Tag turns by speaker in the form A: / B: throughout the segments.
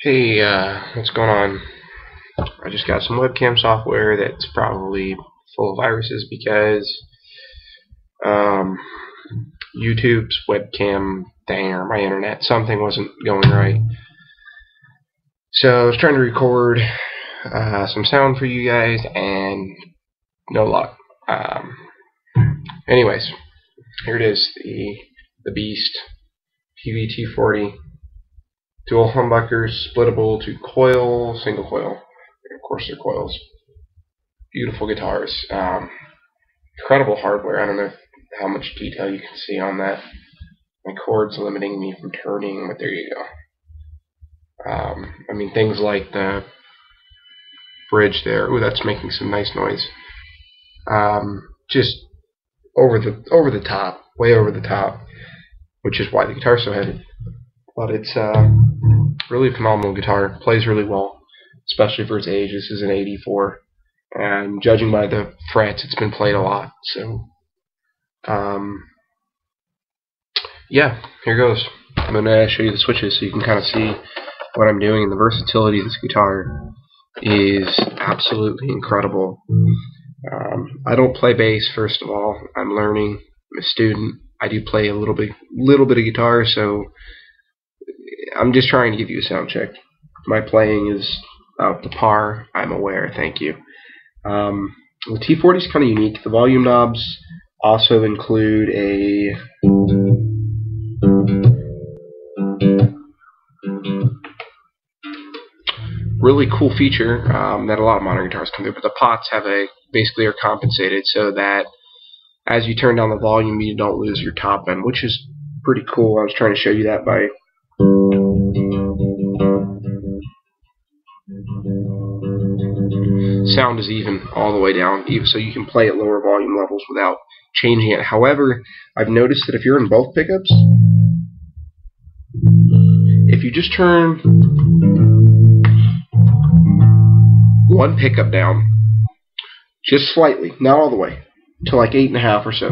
A: Hey, what's going on? I just got some webcam software that's probably full of viruses because YouTube's webcam thing or my internet, something wasn't going right. So I was trying to record some sound for you guys and no luck. Anyways, here it is, the beast, Peavey T40. Dual humbuckers, splittable to coil, single coil. And of course, they're coils. Beautiful guitars. Incredible hardware. I don't know how much detail you can see on that. My cord's limiting me from turning, but there you go. I mean, things like the bridge there. Ooh, that's making some nice noise. Just over the top, way over the top, which is why the guitar's so heavy. But it's really a phenomenal guitar. Plays really well, especially for its age. This is an 84, and judging by the frets, it's been played a lot. So, yeah, here goes. I'm going to show you the switches so you can kind of see what I'm doing. And the versatility of this guitar is absolutely incredible. I don't play bass, first of all. I'm learning. I'm a student. I do play a little bit of guitar, so I'm just trying to give you a sound check. My playing is up to par. I'm aware. Thank you. The T40 is kind of unique. The volume knobs also include a really cool feature that a lot of modern guitars come through. But the pots have basically are compensated so that as you turn down the volume, you don't lose your top end, which is pretty cool. I was trying to show you that by sound is even all the way down, so you can play at lower volume levels without changing it. However, I've noticed that if you're in both pickups, if you just turn one pickup down, just slightly, not all the way, to like 8.5 or so,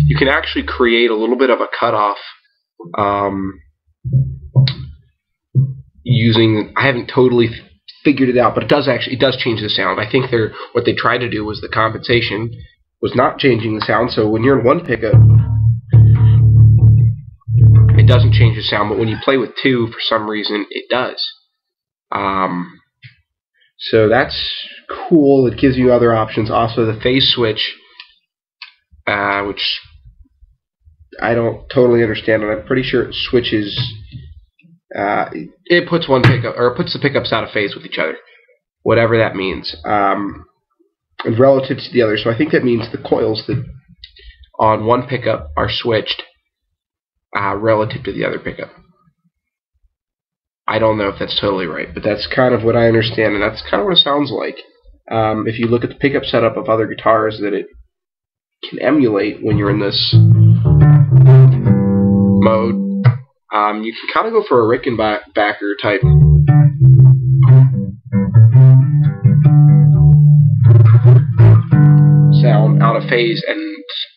A: you can actually create a little bit of a cutoff using, I haven't totally figured it out, but it does change the sound. I think what they tried to do was the compensation was not changing the sound, so when you're in one pickup, it doesn't change the sound, but when you play with two, for some reason, it does. So that's cool. It gives you other options. Also, the phase switch, which I don't totally understand, and I'm pretty sure it switches. It puts one pickup, or it puts the pickups out of phase with each other, whatever that means, relative to the other. So I think that means the coils that on one pickup are switched relative to the other pickup. I don't know if that's totally right, but that's kind of what I understand, and that's kind of what it sounds like. If you look at the pickup setup of other guitars that it can emulate when you're in this mode, you can kind of go for a Rickenbacker type sound out of phase, and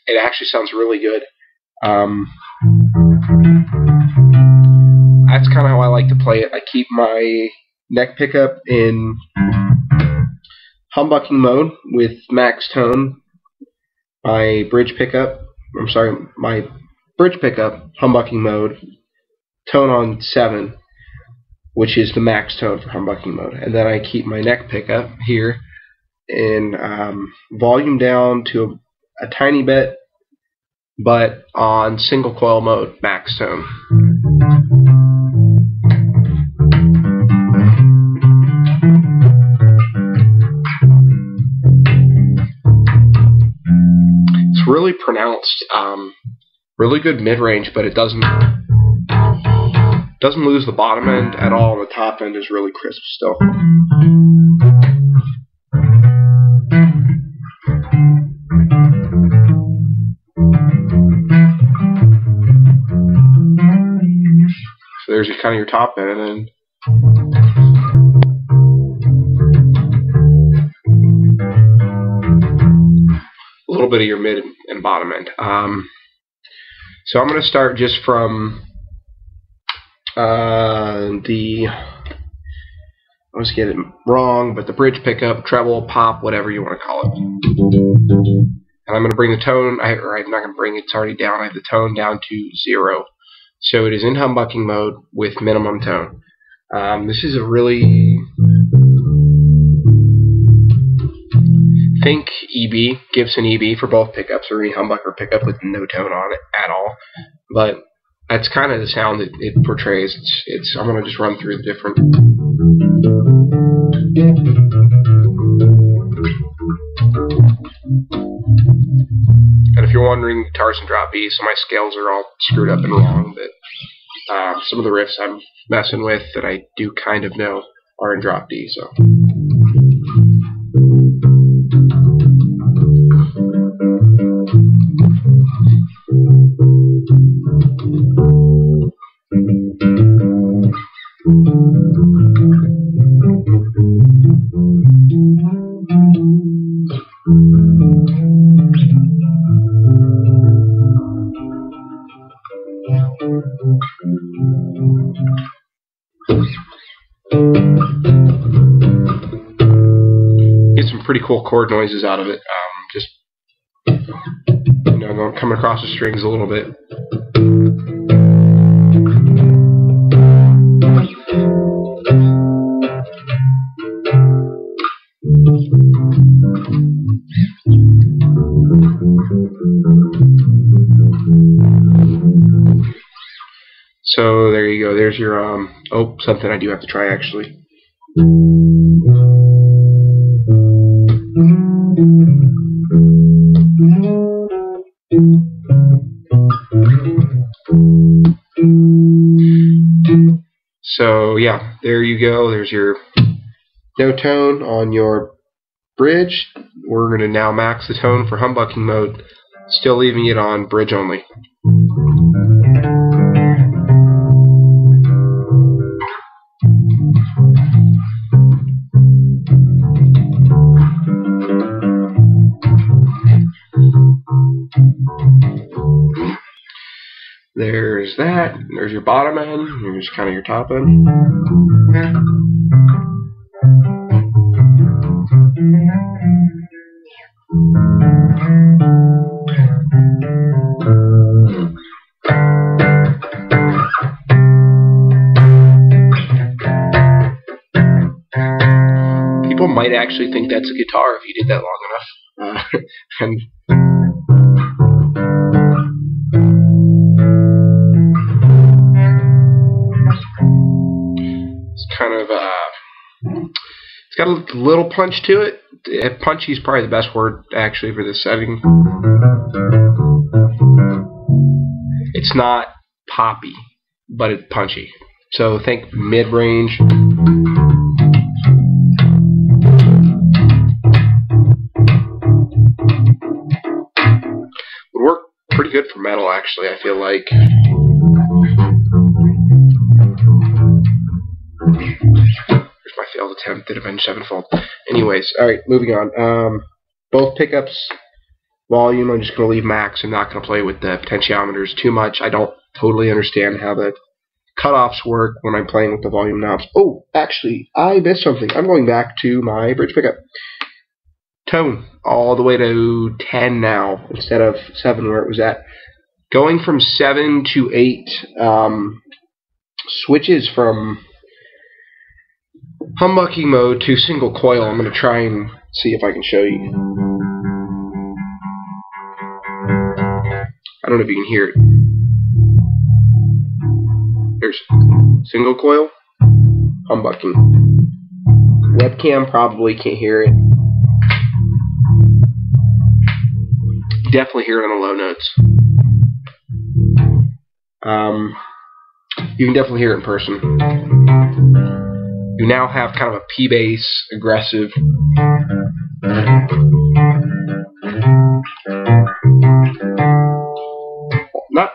A: it actually sounds really good. That's kind of how I like to play it. I keep my neck pickup in humbucking mode with max tone. My bridge pickup, humbucking mode, tone on 7, which is the max tone for humbucking mode. And then I keep my neck pickup here in volume down to a tiny bit, but on single coil mode, max tone. It's really pronounced, really good mid-range, but it doesn't lose the bottom end at all, and the top end is really crisp still. So there's kind of your top end, and a little bit of your mid and bottom end. So I'm going to start just from I always get it wrong, but the bridge pickup, treble, pop, whatever you want to call it. And I'm going to bring the tone, or I'm not going to bring it, it's already down. I have the tone down to 0. So it is in humbucking mode with minimum tone. This is a really, think EB, Gibson EB for both pickups, or a humbucker pickup with no tone on it at all. But that's kind of the sound that it portrays. I'm going to just run through the different. And if you're wondering, guitars and drop B, so my scales are all screwed up and wrong, but some of the riffs I'm messing with that I do kind of know are in drop D. So. Get some pretty cool chord noises out of it. Just coming across the strings a little bit. So there you go. There's your oh, something I do have to try actually. So yeah, there you go. There's your no tone on your bridge. We're going to now max the tone for humbucking mode, still leaving it on bridge only. There's that. There's your bottom end. Here's kind of your top end. People might actually think that's a guitar if you did that long enough. And kind of it's got a little punch to it. Punchy is probably the best word actually for this setting. It's not poppy, but it's punchy. So think mid-range. Would work pretty good for metal actually, I feel like. Here's my failed attempt at Avenged Sevenfold. Anyways, alright, moving on. Both pickups, volume, I'm just going to leave max. I'm not going to play with the potentiometers too much. I don't totally understand how the cutoffs work when I'm playing with the volume knobs. Oh, actually, I missed something. I'm going back to my bridge pickup. Tone, all the way to 10 now, instead of 7 where it was at. Going from 7 to 8 switches from humbucking mode to single coil. I'm going to try and see if I can show you. I don't know if you can hear it. There's single coil, humbucking. Webcam probably can't hear it. Definitely hear it on the low notes. You can definitely hear it in person. You now have kind of a P bass, aggressive. Not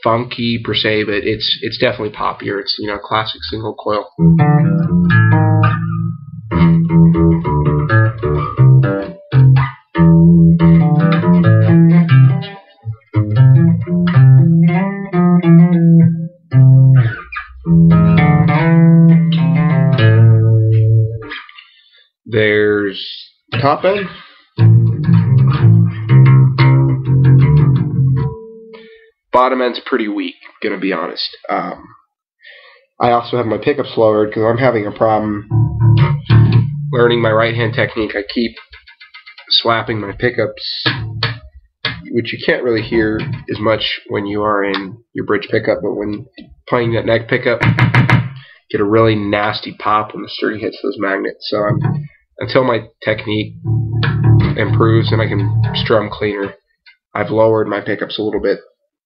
A: funky per se, but it's definitely poppier. It's, you know, classic single coil. top end. Bottom end's pretty weak, gonna be honest. I also have my pickups lowered because I'm having a problem learning my right hand technique. I keep slapping my pickups, which you can't really hear as much when you are in your bridge pickup, but when playing that neck pickup, get a really nasty pop when the string hits those magnets. So until my technique improves and I can strum cleaner, I've lowered my pickups a little bit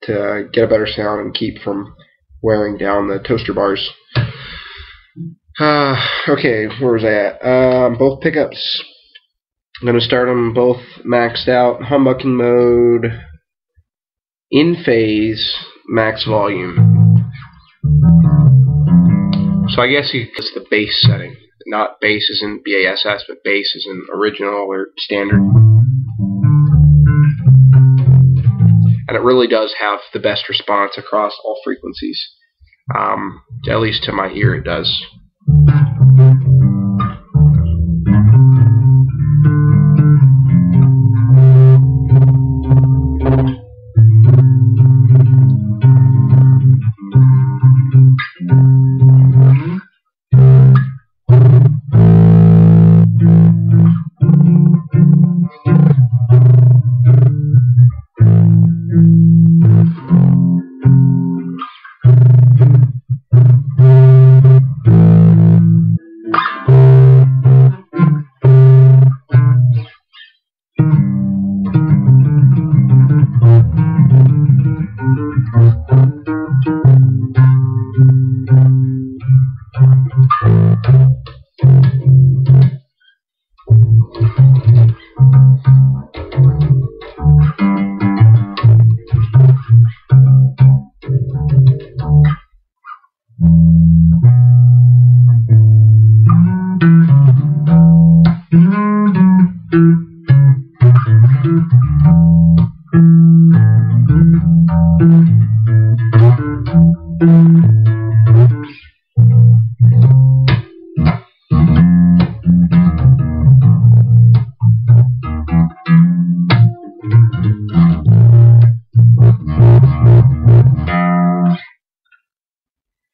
A: to get a better sound and keep from wearing down the toaster bars. Okay, where was I at? Both pickups. I'm going to start them both maxed out. Humbucking mode, in phase, max volume. So I guess it's the bass setting. Not bass as in BASS, but bass as in original or standard. And it really does have the best response across all frequencies. At least to my ear it does.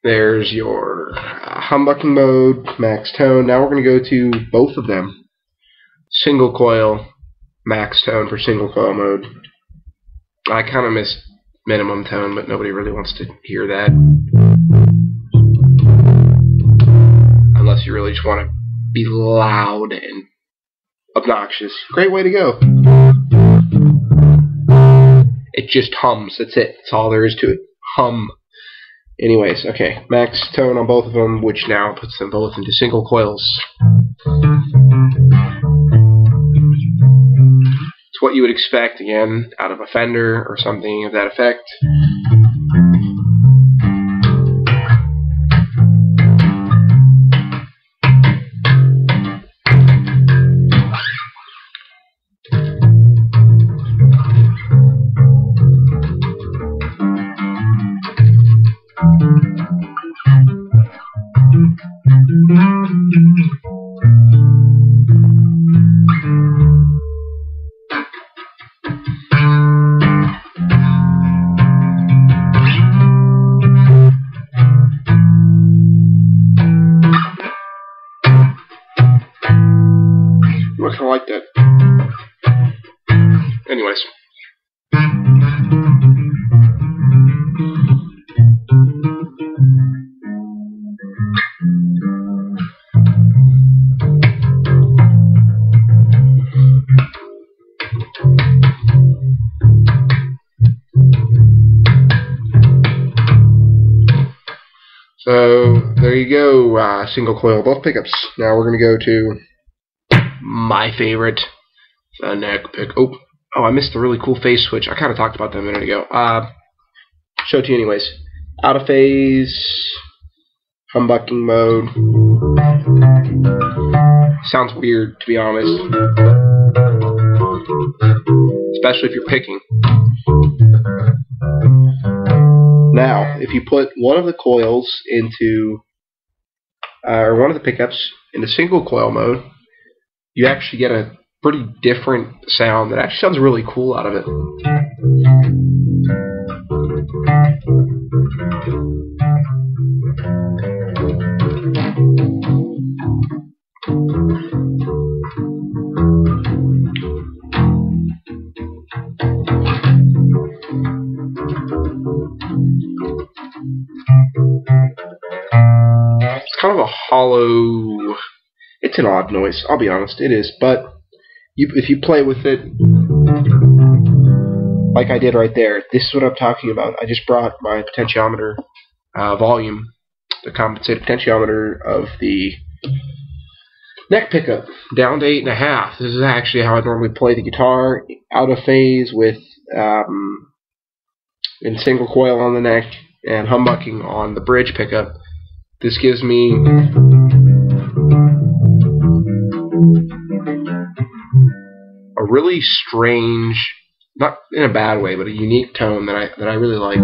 A: There's your humbucking mode, max tone. Now we're going to go to both of them. Single coil, max tone for single coil mode. I kind of miss minimum tone, but nobody really wants to hear that. Unless you really just want to be loud and obnoxious. Great way to go. It just hums. That's it. That's all there is to it. Hum. Anyways, okay, max tone on both of them, which now puts them both into single coils. It's what you would expect, again, out of a Fender or something of that effect. I kind of like that. Anyways. So there you go, single coil, both pickups. Now we're going to go to my favorite, the neck pick. Oh, I missed the really cool phase switch. I kind of talked about that a minute ago. Show it to you anyways. Out of phase, humbucking mode. Sounds weird, to be honest. Especially if you're picking. Now, if you put one of the coils into, or one of the pickups into single coil mode, you actually get a pretty different sound that actually sounds really cool out of it. It's kind of a hollow, it's an odd noise, I'll be honest, it is, but if you play with it like I did right there, this is what I'm talking about. I just brought my potentiometer volume, the compensated potentiometer of the neck pickup, down to 8.5. This is actually how I normally play the guitar, out of phase with in single coil on the neck and humbucking on the bridge pickup. This gives me a really strange, not in a bad way, but a unique tone that I really like.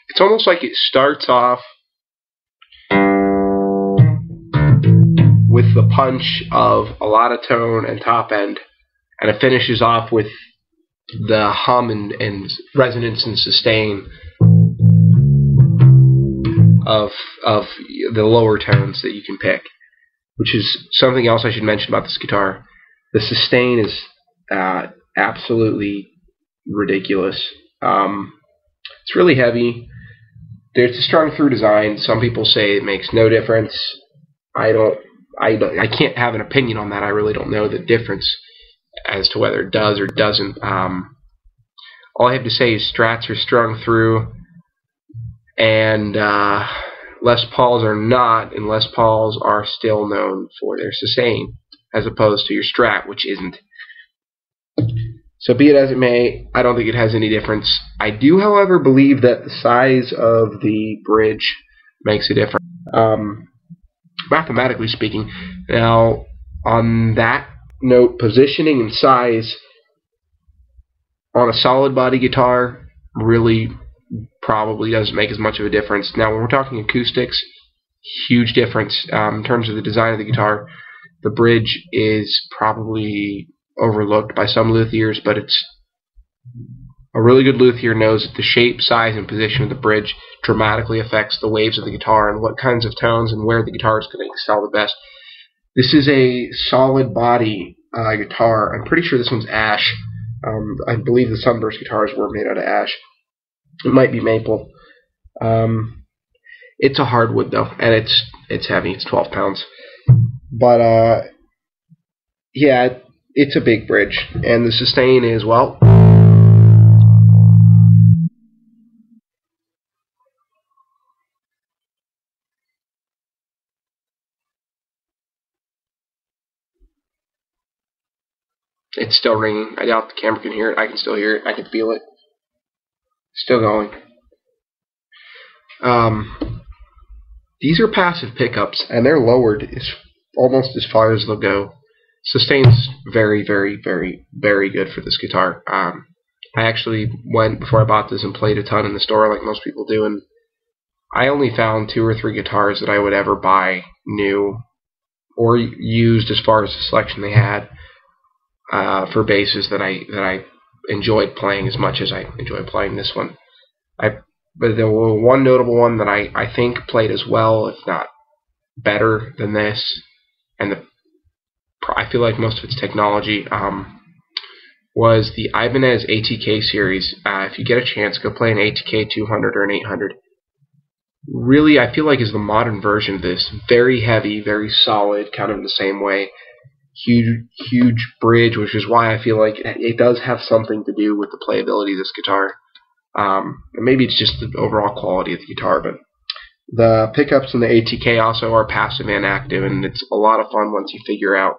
A: It's almost like it starts off with the punch of a lot of tone and top end, and it finishes off with the hum and resonance and sustain of the lower tones that you can pick, which is something else I should mention about this guitar. The sustain is absolutely ridiculous. It's really heavy. There's a strung through design. Some people say it makes no difference. I can't have an opinion on that. I really don't know the difference as to whether it does or doesn't. All I have to say is Strats are strung through, and Les Pauls are not, and Les Pauls are still known for their sustain, as opposed to your Strat, which isn't. So be it as it may, I don't think it has any difference. I do, however, believe that the size of the bridge makes a difference, mathematically speaking. Now, on that note, positioning and size on a solid body guitar really probably doesn't make as much of a difference. Now, when we're talking acoustics, huge difference in terms of the design of the guitar. The bridge is probably overlooked by some luthiers, but it's a really good luthier knows that the shape, size, and position of the bridge dramatically affects the waves of the guitar and what kinds of tones and where the guitar is going to excel the best. This is a solid body guitar. I'm pretty sure this one's ash. I believe the Sunburst guitars were made out of ash. It might be maple. It's a hardwood though, and it's heavy. It's 12 pounds. But yeah, it's a big bridge, and the sustain is, well, it's still ringing. I doubt the camera can hear it. I can still hear it. I can feel it. Still going. These are passive pickups, and they're lowered almost as far as they'll go. Sustain's very, very, very, very good for this guitar. I actually went, before I bought this, and played a ton in the store like most people do, and I only found 2 or 3 guitars that I would ever buy new or used as far as the selection they had for basses that I enjoyed playing as much as I enjoyed playing this one. But there was one notable one that I think played as well, if not better than this, and I feel like most of its technology was the Ibanez ATK series. If you get a chance, go play an ATK 200 or an 800. Really, I feel like is the modern version of this. Very heavy, very solid, kind of in the same way. Huge bridge, which is why I feel like it does have something to do with the playability of this guitar. Maybe it's just the overall quality of the guitar, but the pickups in the ATK also are passive and active, and it's a lot of fun once you figure out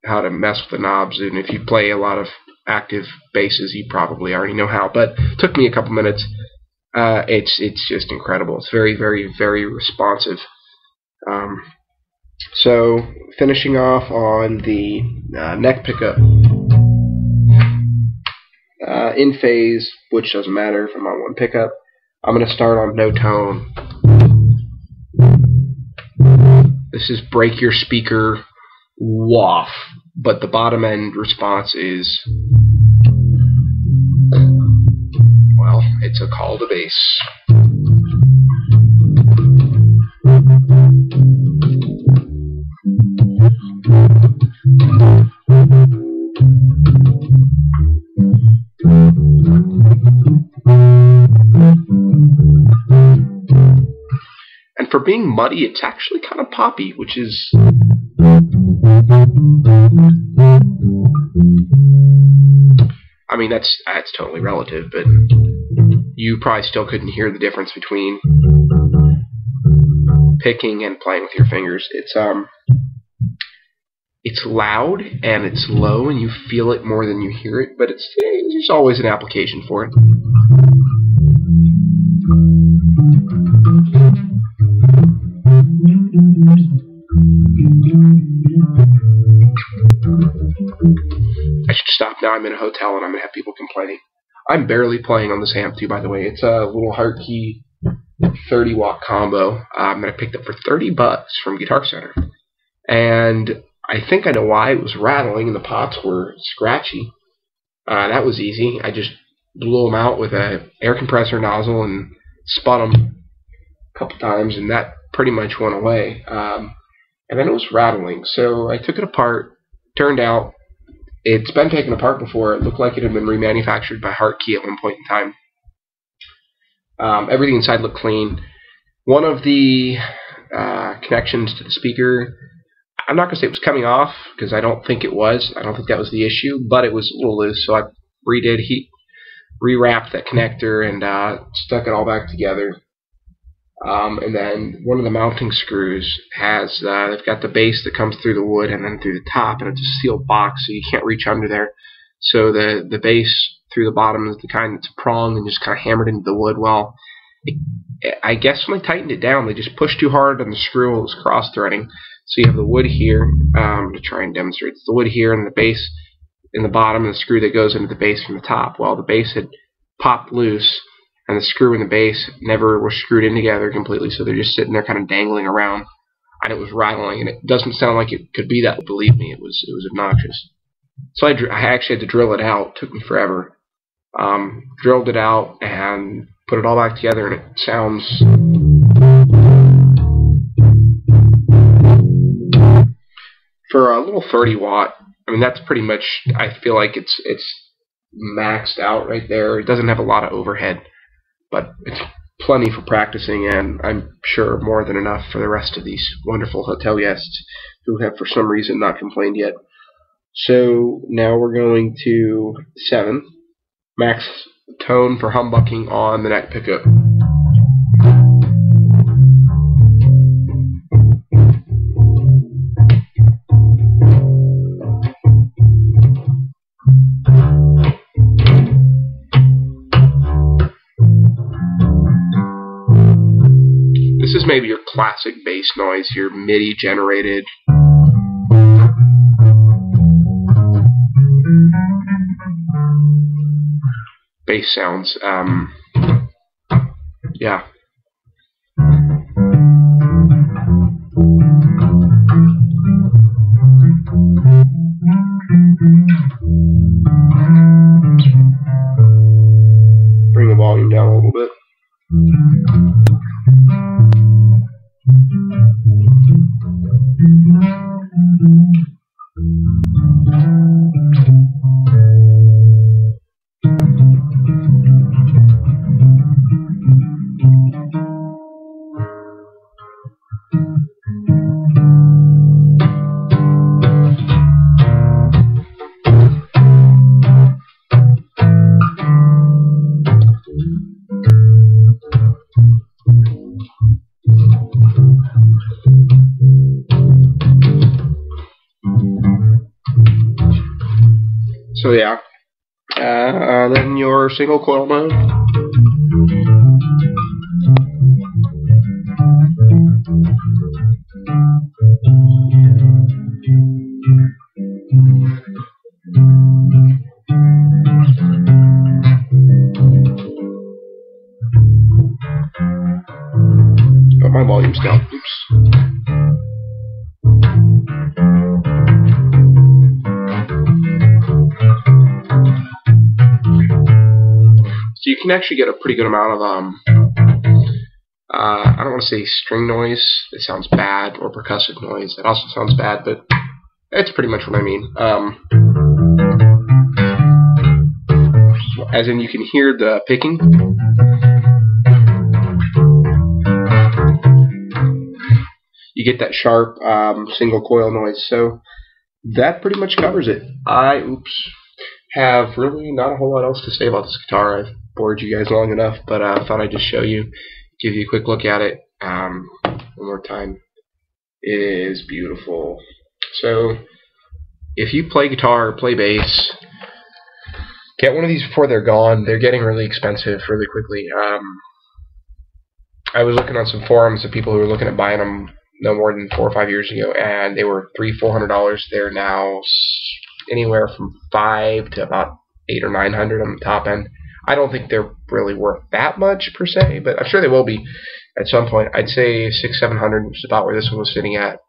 A: how to mess with the knobs. And if you play a lot of active basses, you probably already know how, but it took me a couple minutes. It's just incredible. It's very, very, very responsive. So finishing off on the neck pickup, in phase, which doesn't matter if I'm on one pickup. I'm going to start on no tone. This is break your speaker woof, but the bottom end response is, well, it's a call to bass. And for being muddy, it's actually kind of poppy, which is I mean, that's totally relative, but you probably still couldn't hear the difference between picking and playing with your fingers. It's loud and it's low, and you feel it more than you hear it, but there's always an application for it. I should stop now. I'm in a hotel and I'm going to have people complaining. I'm barely playing on this amp too, by the way. It's a little Hartke 30-watt combo that I picked up for $30 from Guitar Center. And I think I know why. It was rattling and the pots were scratchy. That was easy. I just blew them out with an air compressor nozzle and spun them a couple times, and that pretty much went away. And then it was rattling, so I took it apart. Turned out it's been taken apart before. It looked like it had been remanufactured by Hartke at one point in time. Everything inside looked clean. One of the connections to the speaker, I'm not going to say it was coming off, because I don't think it was. I don't think that was the issue, but it was a little loose, so I rewrapped that connector and stuck it all back together. And then one of the mounting screws has, they've got the base that comes through the wood and then through the top, and it's a sealed box, so you can't reach under there. So the base through the bottom is the kind that's pronged and just kind of hammered into the wood. Well, I guess when they tightened it down, they just pushed too hard on the screw. It was cross-threading. So you have the wood here, to try and demonstrate. It's the wood here and the base in the bottom, and the screw that goes into the base from the top. Well, the base had popped loose, and the screw and the base never were screwed in together completely, so they're just sitting there kind of dangling around, and it was rattling, and it doesn't sound like it could be that, believe me, it was obnoxious. So I actually had to drill it out. It took me forever. Drilled it out and put it all back together, and it sounds for a little 30-watt. I mean, that's pretty much, I feel like it's maxed out right there. It doesn't have a lot of overhead, but it's plenty for practicing, and I'm sure more than enough for the rest of these wonderful hotel guests who have for some reason not complained yet. So now we're going to 7, max tone for humbucking on the neck pickup. This is maybe your classic bass noise, your MIDI generated. Bass sounds. Yeah. Bring the volume down a little bit. So yeah, then your single coil mode. Oh, my volume's down. Oops. So you can actually get a pretty good amount of I don't want to say string noise. It sounds bad, or percussive noise. It also sounds bad, but it's pretty much what I mean. As in, you can hear the picking. You get that sharp single coil noise. So that pretty much covers it. I have really not a whole lot else to say about this guitar. I've bored you guys long enough, but I thought I'd just show you, give you a quick look at it. One more time. It is beautiful. So if you play guitar or play bass, get one of these before they're gone. They're getting really expensive really quickly. I was looking on some forums of people who were looking at buying them no more than 4 or 5 years ago, and they were $300–400. They're now anywhere from $500 to about $800 or $900 on the top end. I don't think they're really worth that much per se, but I'm sure they will be at some point. I'd say $600–700, which is about where this one was sitting at,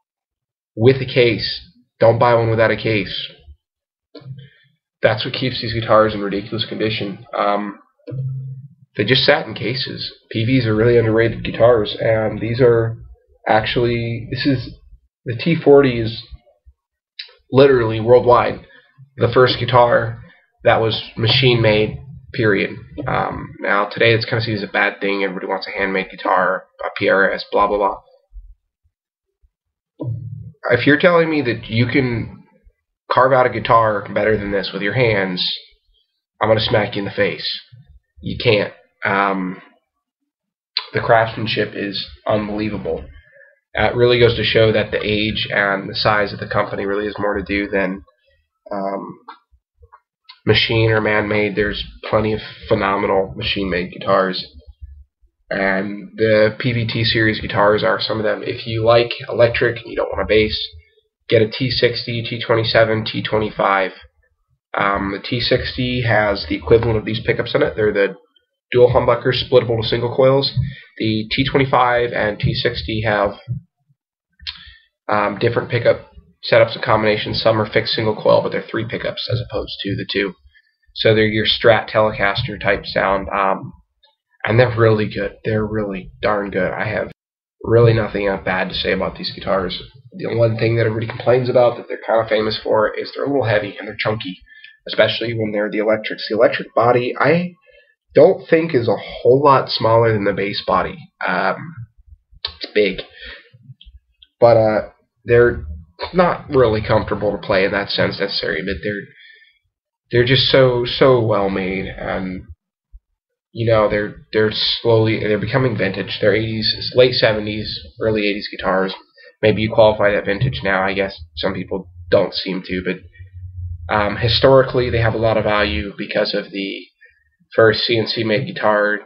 A: with a case. Don't buy one without a case. That's what keeps these guitars in ridiculous condition. They just sat in cases. Peaveys are really underrated guitars, and these are actually, the T40 is literally worldwide the first guitar that was machine made, period. Now today it's kind of seen as a bad thing. Everybody wants a handmade guitar, a PRS, blah blah blah. If you're telling me that you can carve out a guitar better than this with your hands, I'm going to smack you in the face. You can't. The craftsmanship is unbelievable. It really goes to show that the age and the size of the company really has more to do than machine or man-made. There's plenty of phenomenal machine-made guitars, and the Peavey T series guitars are some of them. If you like electric and you don't want a bass, get a T60, T27, T25. The T60 has the equivalent of these pickups in it. They're the dual humbuckers splittable to single coils. The T25 and T60 have different pickup setups and combinations. Some are fixed single coil, but they're 3 pickups as opposed to the 2. So they're your Strat Telecaster type sound, and they're really good. They're really darn good. I have really nothing bad to say about these guitars. The one thing that everybody complains about that they're kind of famous for is they're a little heavy and they're chunky, especially when they're the electrics. The electric body, I don't think is a whole lot smaller than the bass body. It's big, but they're not really comfortable to play in that sense necessarily. But they're just so well made, and you know they're becoming vintage. They're late 70s, early 80s guitars. Maybe you qualify that vintage now. I guess some people don't seem to, but historically they have a lot of value because of the first CNC made guitar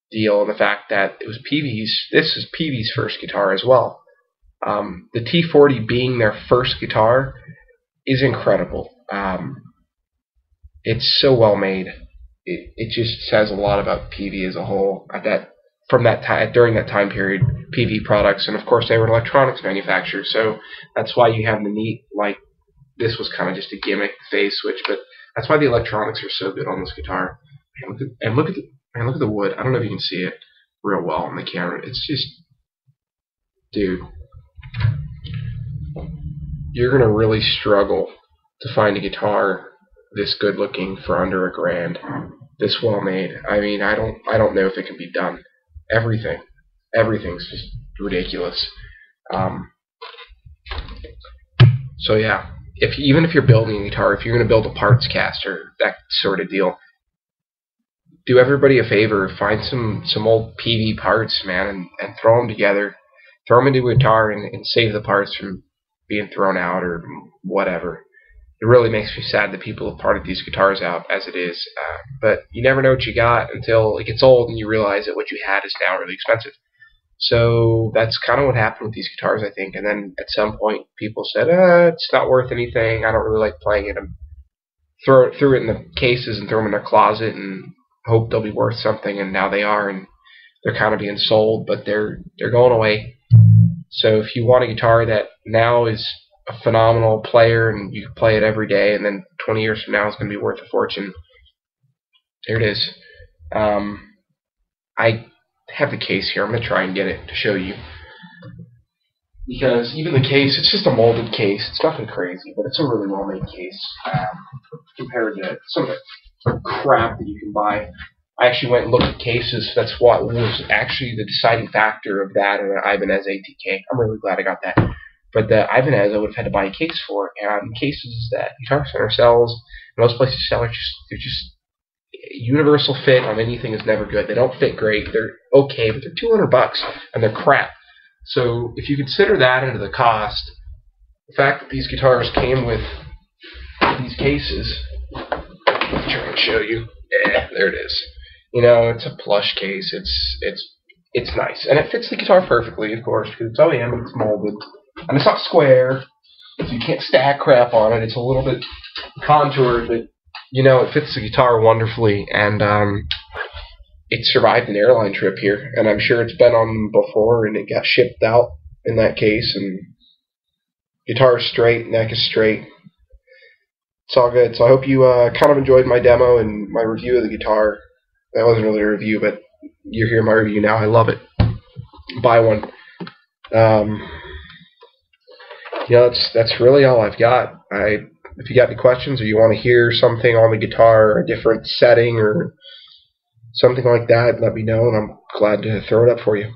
A: deal and the fact that it was Peavey's. This is Peavey's first guitar as well. The T40 being their first guitar is incredible. It's so well made. It just says a lot about Peavey as a whole. During that time period, Peavey products, and of course they were an electronics manufacturer, so that's why you have the neat, like, this was kind of just a gimmick phase switch, but that's why the electronics are so good on this guitar. And look at the wood. I don't know if you can see it real well on the camera. It's just, dude, you're gonna really struggle to find a guitar this good looking for under $1,000. This well made. I mean, I don't know if it can be done. Everything's just ridiculous. So yeah, even if you're building a guitar, if you're gonna build a parts caster, that sort of deal, do everybody a favor, find some old Peavey parts, man, and throw them together, throw them into a guitar, and save the parts from being thrown out or whatever. It really makes me sad that people have parted these guitars out as it is, but you never know what you got until it gets old and you realize that what you had is now really expensive. So that's kind of what happened with these guitars, I think. And then at some point, people said, it's not worth anything. I don't really like playing it. And threw it in the cases and threw them in their closet and hope they'll be worth something. And now they are, and they're kind of being sold, but they're going away. So if you want a guitar that now is a phenomenal player and you can play it every day, and then 20 years from now it's going to be worth a fortune, there it is. I have the case here. I'm going to try and get it to show you. Because even the case, it's just a molded case. It's nothing crazy, but it's a really well-made case compared to some of the crap that you can buy. I actually went and looked at cases. That's what was actually the deciding factor of that and an Ibanez ATK. I'm really glad I got that. But the Ibanez, I would have had to buy a case for. And cases that Guitar Center sells, most places sell, they're just universal fit on anything is never good. They don't fit great. They're okay, but they're $200 and they're crap. So if you consider that into the cost, the fact that these guitars came with these cases, let me try and show you. There it is. You know, it's a plush case. It's nice, and it fits the guitar perfectly, of course, because it's OEM and it's molded, and it's not square, so you can't stack crap on it. It's a little bit contoured, but you know, it fits the guitar wonderfully, and it survived an airline trip here, and I'm sure it's been on before, and it got shipped out in that case, and guitar is straight, neck is straight. It's all good. So I hope you kind of enjoyed my demo and my review of the guitar. That wasn't really a review, but you're hearing my review now. I love it. Buy one. You know, that's really all I've got. If you got any questions or you want to hear something on the guitar, a different setting or something like that, let me know, and I'm glad to throw it up for you.